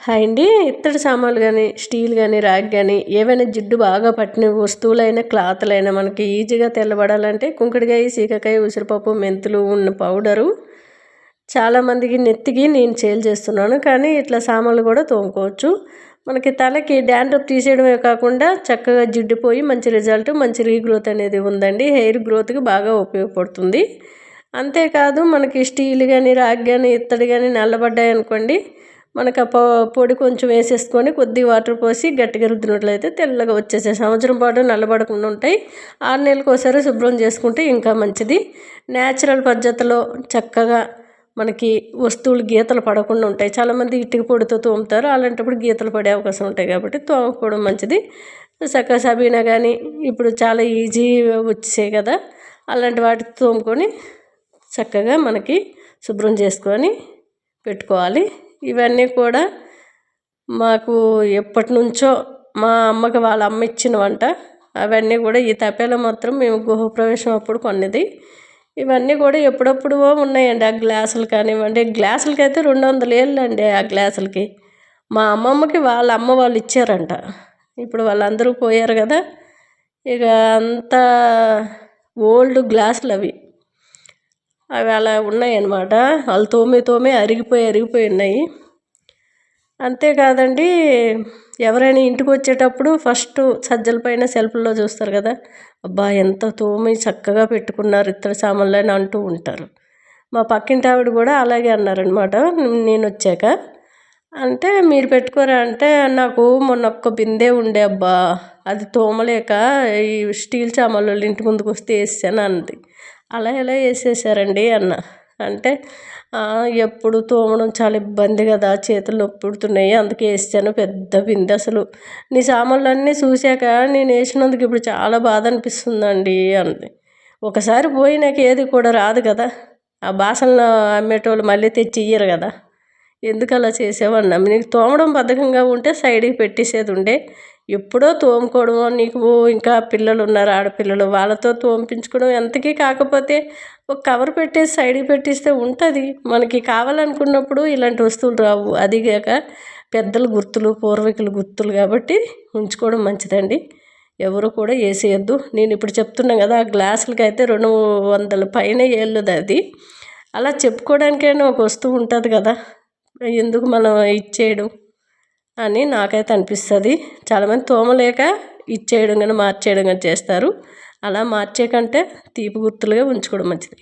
Hi అండి. ఇత్తడి సామాన్లు కానీ స్టీల్ కానీ రాగి కానీ ఏవైనా జిడ్డు బాగా పట్టిన వస్తువులైనా క్లాత్లైనా మనకి ఈజీగా తెల్లబడాలంటే కుంకుడుకాయ, సీకాకాయ, ఉసిరిపప్పు, మెంతులు ఉన్న పౌడరు చాలామందికి నెత్తికి నేను సేల్ చేస్తున్నాను. కానీ ఇట్లా సామాన్లు కూడా తోముకోవచ్చు. మనకి తలకి డాండ్రఫ్ తీసేయడమే కాకుండా చక్కగా జిడ్డుపోయి మంచి రిజల్ట్, మంచి రీగ్రోత్ అనేది ఉందండి. హెయిర్ గ్రోత్కి బాగా ఉపయోగపడుతుంది. అంతేకాదు మనకి స్టీల్ కానీ రాగి కానీ ఇత్తడి కానీ నల్లబడ్డాయి అనుకోండి, మనకు ఆ పొడి కొంచెం వేసేసుకొని కొద్దిగా వాటర్ పోసి గట్టిగా రుద్దినట్లయితే తెల్లగా వచ్చేసే సంవత్సరం పాటు నల్లబడకుండా ఉంటాయి. 6 నెలలకు ఒకసారి శుభ్రం చేసుకుంటే ఇంకా మంచిది. న్యాచురల్ పద్ధతిలో చక్కగా మనకి వస్తువులు గీతలు పడకుండా ఉంటాయి. చాలామంది ఇటుక పొడితో తోముతారు, అలాంటప్పుడు గీతలు పడే అవకాశం ఉంటాయి కాబట్టి తోముకోవడం మంచిది. చక్కగా సబీనా కానీ ఇప్పుడు చాలా ఈజీ వచ్చేసాయి కదా, అలాంటి వాటితో తోముకొని చక్కగా మనకి శుభ్రం చేసుకొని పెట్టుకోవాలి. ఇవన్నీ కూడా మాకు ఎప్పటి నుంచో మా అమ్మకి వాళ్ళ అమ్మ ఇచ్చిన వంట. అవన్నీ కూడా ఈ తపేలా మాత్రం మేము గృహప్రవేశం అప్పుడు కొన్నది. ఇవన్నీ కూడా ఎప్పుడప్పుడు ఉన్నాయండి. ఆ గ్లాసులు కానివ్వండి, గ్లాసులకి అయితే 200 ఏళ్ళు అండి. ఆ గ్లాసులకి మా అమ్మమ్మకి వాళ్ళ అమ్మ వాళ్ళు ఇచ్చారంట. ఇప్పుడు వాళ్ళందరూ పోయారు కదా, ఇక అంత ఓల్డ్ గ్లాసులు అవి అలా ఉన్నాయన్నమాట. వాళ్ళు తోమి అరిగిపోయి ఉన్నాయి. అంతేకాదండి, ఎవరైనా ఇంటికి వచ్చేటప్పుడు ఫస్ట్ సజ్జల పైన సెల్ఫ్లో చూస్తారు కదా, అబ్బా ఎంత తోమి చక్కగా పెట్టుకున్నారు ఇత్తడి సామాన్లు అని అంటూ ఉంటారు. మా పక్కింటి ఆవిడ కూడా అలాగే అన్నారనమాట నేను వచ్చాక. అంటే మీరు పెట్టుకోరా అంటే, నాకు మొన్న ఒక్క బిందె ఉండే అబ్బా, అది తోమలేక ఈ స్టీల్ సామాన్లు ఇంటి ముందుకు వస్తే వేసాను అంది. అలా ఎలా వేసేసారండి అన్న. అంటే ఎప్పుడు తోమడం చాలా ఇబ్బంది కదా, చేతులు నొప్పి పుడుతున్నాయి, అందుకే వేసాను పెద్ద బిందె. అసలు నీ సామాన్లు అన్నీ చూశాక నేను వేసినందుకు ఇప్పుడు చాలా బాధ అనిపిస్తుందండి అంది. ఒకసారి పోయి నాకు ఏది కూడా రాదు కదా, ఆ బాసనలు అమ్మేటోళ్ళు మళ్ళీ తెచ్చి ఇయ్యరు కదా, ఎందుకు అలా చేసావన్నా. నీకు తోమడం బద్ధకంగా ఉంటే సైడ్కి పెట్టేసేది ఉండే, ఎప్పుడో తోముకోవడం. నీకు ఇంకా పిల్లలు ఉన్నారు, ఆడపిల్లలు, వాళ్ళతో తోమిపించుకోవడం ఎంతకీ కాకపోతే ఒక కవర్ పెట్టేసి సైడ్కి పెట్టిస్తే ఉంటుంది. మనకి కావాలనుకున్నప్పుడు ఇలాంటి వస్తువులు రావు. అదిగాక పెద్దల గుర్తులు, పూర్వీకుల గుర్తులు కాబట్టి ఉంచుకోవడం మంచిదండి. ఎవరు కూడా వేసేయద్దు. నేను ఇప్పుడు చెప్తున్నాను కదా, ఆ గ్లాసులకి అయితే 200 పైన ఏళ్ళది అది. అలా చెప్పుకోవడానికైనా ఒక వస్తువు ఉంటుంది కదా, ఎందుకు మనం ఇచ్చేయడం అని నాకైతే అనిపిస్తుంది. చాలామంది తోమలేక ఇచ్చేయడం కానీ మార్చేయడం కానీ చేస్తారు. అలా మార్చే కంటే తీపి గుర్తులుగా ఉంచుకోవడం మంచిది.